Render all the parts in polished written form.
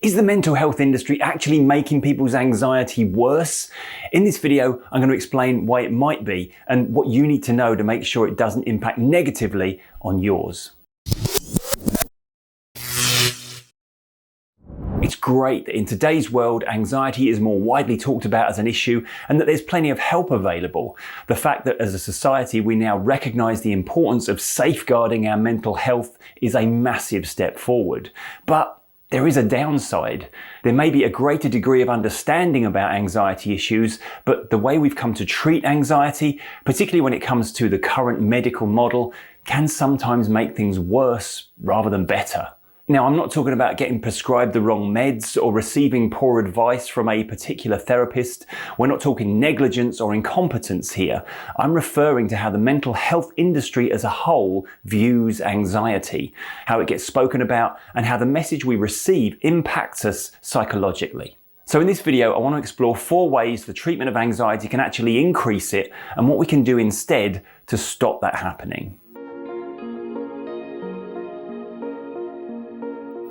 Is the mental health industry actually making people's anxiety worse? In this video, I'm going to explain why it might be and what you need to know to make sure it doesn't impact negatively on yours. It's great that in today's world, anxiety is more widely talked about as an issue and that there's plenty of help available. The fact that as a society we now recognise the importance of safeguarding our mental health is a massive step forward. But there is a downside. There may be a greater degree of understanding about anxiety issues, but the way we've come to treat anxiety, particularly when it comes to the current medical model, can sometimes make things worse rather than better. Now, I'm not talking about getting prescribed the wrong meds or receiving poor advice from a particular therapist. We're not talking negligence or incompetence here. I'm referring to how the mental health industry as a whole views anxiety, how it gets spoken about, and how the message we receive impacts us psychologically. So in this video, I want to explore 4 ways the treatment of anxiety can actually increase it and what we can do instead to stop that happening.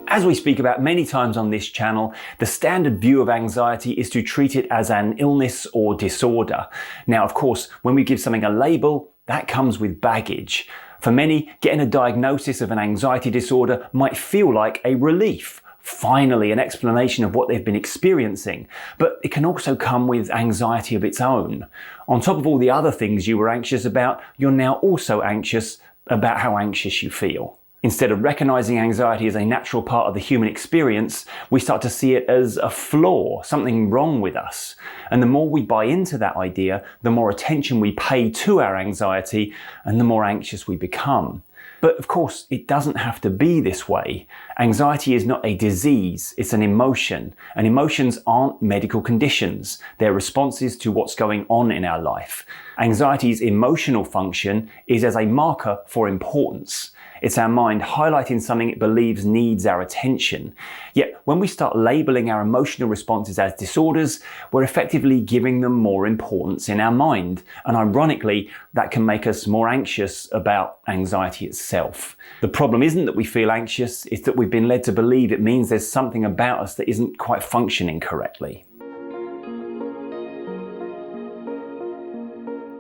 As we speak about many times on this channel, the standard view of anxiety is to treat it as an illness or disorder. Now, of course, when we give something a label, that comes with baggage. For many, getting a diagnosis of an anxiety disorder might feel like a relief. Finally, an explanation of what they've been experiencing. But it can also come with anxiety of its own. On top of all the other things you were anxious about, you're now also anxious about how anxious you feel. Instead of recognizing anxiety as a natural part of the human experience, we start to see it as a flaw, something wrong with us. And the more we buy into that idea, the more attention we pay to our anxiety and the more anxious we become. But of course, it doesn't have to be this way. Anxiety is not a disease, it's an emotion. And emotions aren't medical conditions. They're responses to what's going on in our life. Anxiety's emotional function is as a marker for importance. It's our mind highlighting something it believes needs our attention. Yet when we start labeling our emotional responses as disorders, we're effectively giving them more importance in our mind. And ironically, that can make us more anxious about anxiety itself. The problem isn't that we feel anxious, it's that we've been led to believe it means there's something about us that isn't quite functioning correctly.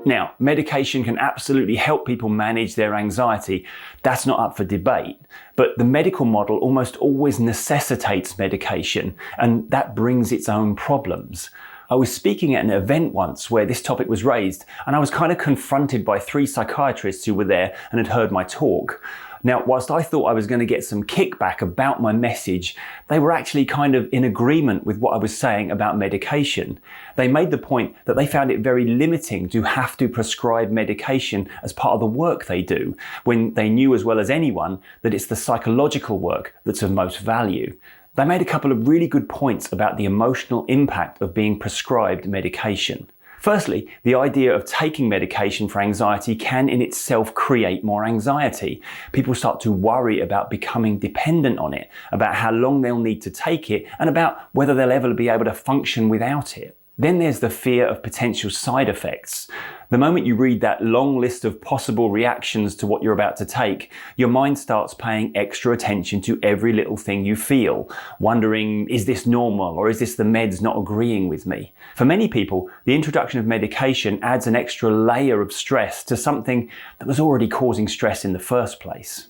Now, medication can absolutely help people manage their anxiety. That's not up for debate. But the medical model almost always necessitates medication, and that brings its own problems. I was speaking at an event once where this topic was raised, and I was kind of confronted by 3 psychiatrists who were there and had heard my talk. Now, whilst I thought I was going to get some kickback about my message, they were actually kind of in agreement with what I was saying about medication. They made the point that they found it very limiting to have to prescribe medication as part of the work they do, when they knew as well as anyone that it's the psychological work that's of most value. They made a couple of really good points about the emotional impact of being prescribed medication. Firstly, the idea of taking medication for anxiety can in itself create more anxiety. People start to worry about becoming dependent on it, about how long they'll need to take it, and about whether they'll ever be able to function without it. Then there's the fear of potential side effects. The moment you read that long list of possible reactions to what you're about to take, your mind starts paying extra attention to every little thing you feel, wondering, is this normal or is this the meds not agreeing with me? For many people, the introduction of medication adds an extra layer of stress to something that was already causing stress in the first place.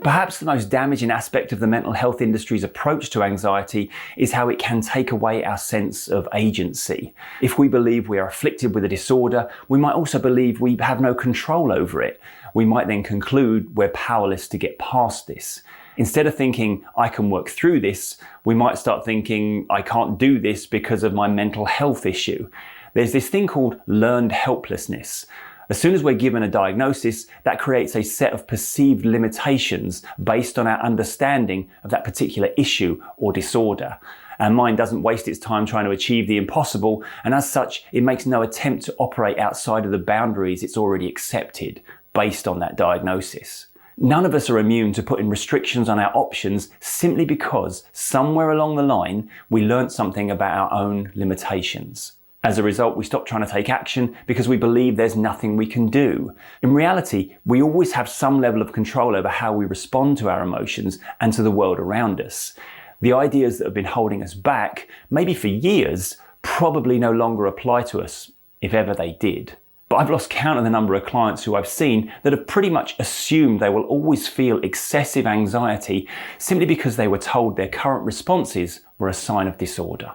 Perhaps the most damaging aspect of the mental health industry's approach to anxiety is how it can take away our sense of agency. If we believe we are afflicted with a disorder, we might also believe we have no control over it. We might then conclude we're powerless to get past this. Instead of thinking, I can work through this, we might start thinking, I can't do this because of my mental health issue. There's this thing called learned helplessness. As soon as we're given a diagnosis, that creates a set of perceived limitations based on our understanding of that particular issue or disorder. Our mind doesn't waste its time trying to achieve the impossible, and as such, it makes no attempt to operate outside of the boundaries it's already accepted based on that diagnosis. None of us are immune to putting restrictions on our options simply because somewhere along the line we learnt something about our own limitations. As a result, we stop trying to take action because we believe there's nothing we can do. In reality, we always have some level of control over how we respond to our emotions and to the world around us. The ideas that have been holding us back, maybe for years, probably no longer apply to us, if ever they did. But I've lost count of the number of clients who I've seen that have pretty much assumed they will always feel excessive anxiety simply because they were told their current responses were a sign of disorder.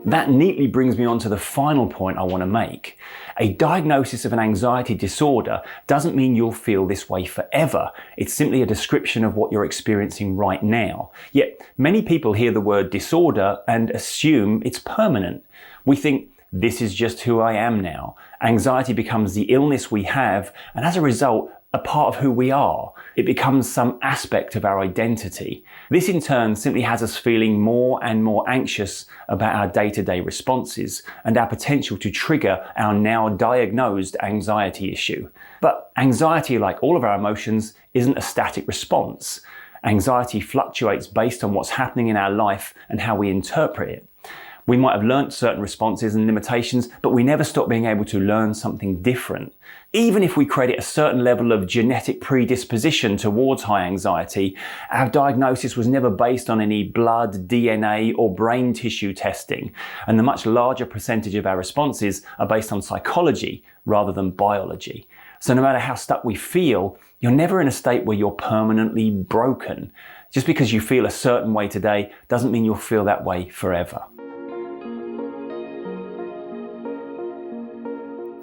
That neatly brings me on to the final point I want to make. A diagnosis of an anxiety disorder doesn't mean you'll feel this way forever. It's simply a description of what you're experiencing right now. Yet, many people hear the word disorder and assume it's permanent. We think, this is just who I am now. Anxiety becomes the illness we have, and as a result, a part of who we are. It becomes some aspect of our identity. This in turn simply has us feeling more and more anxious about our day-to-day responses and our potential to trigger our now diagnosed anxiety issue. But anxiety, like all of our emotions, isn't a static response. Anxiety fluctuates based on what's happening in our life and how we interpret it. We might have learnt certain responses and limitations, but we never stop being able to learn something different. Even if we credit a certain level of genetic predisposition towards high anxiety, our diagnosis was never based on any blood, DNA, or brain tissue testing, and the much larger percentage of our responses are based on psychology rather than biology. So no matter how stuck we feel, you're never in a state where you're permanently broken. Just because you feel a certain way today doesn't mean you'll feel that way forever.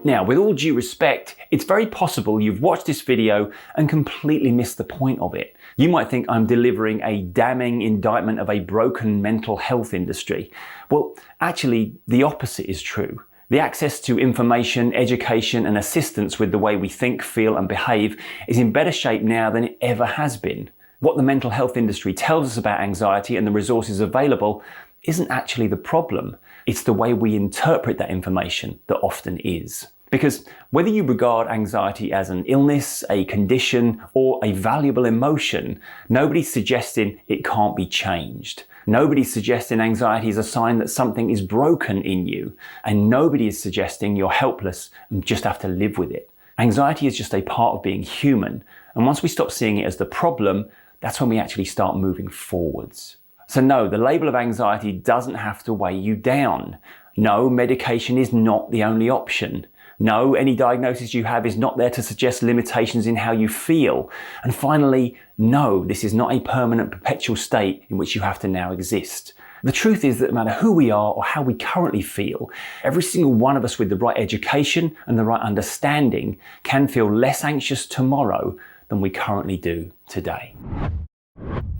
Now, with all due respect, it's very possible you've watched this video and completely missed the point of it. You might think I'm delivering a damning indictment of a broken mental health industry. Well, actually, the opposite is true. The access to information, education, and assistance with the way we think, feel, and behave is in better shape now than it ever has been. What the mental health industry tells us about anxiety and the resources available isn't actually the problem. It's the way we interpret that information that often is. Because whether you regard anxiety as an illness, a condition, or a valuable emotion, nobody's suggesting it can't be changed. Nobody's suggesting anxiety is a sign that something is broken in you. And nobody is suggesting you're helpless and just have to live with it. Anxiety is just a part of being human. And once we stop seeing it as the problem, that's when we actually start moving forwards. So no, the label of anxiety doesn't have to weigh you down. No, medication is not the only option. No, any diagnosis you have is not there to suggest limitations in how you feel. And finally, no, this is not a permanent, perpetual state in which you have to now exist. The truth is that no matter who we are or how we currently feel, every single one of us with the right education and the right understanding can feel less anxious tomorrow than we currently do today.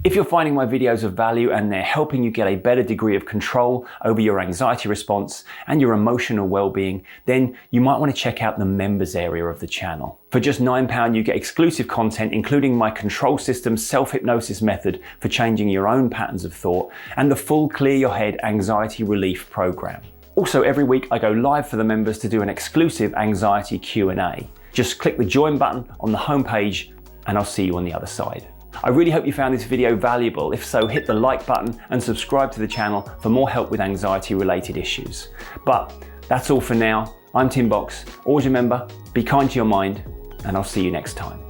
If you're finding my videos of value and they're helping you get a better degree of control over your anxiety response and your emotional well-being, then you might want to check out the members area of the channel. For just £9, you get exclusive content, including my control system self-hypnosis method for changing your own patterns of thought and the full Clear Your Head anxiety relief program. Also, every week I go live for the members to do an exclusive anxiety Q&A. Just click the join button on the homepage and I'll see you on the other side. I really hope you found this video valuable. If so, hit the like button and subscribe to the channel for more help with anxiety related issues. But that's all for now. I'm Tim Box. Always remember, be kind to your mind, and I'll see you next time.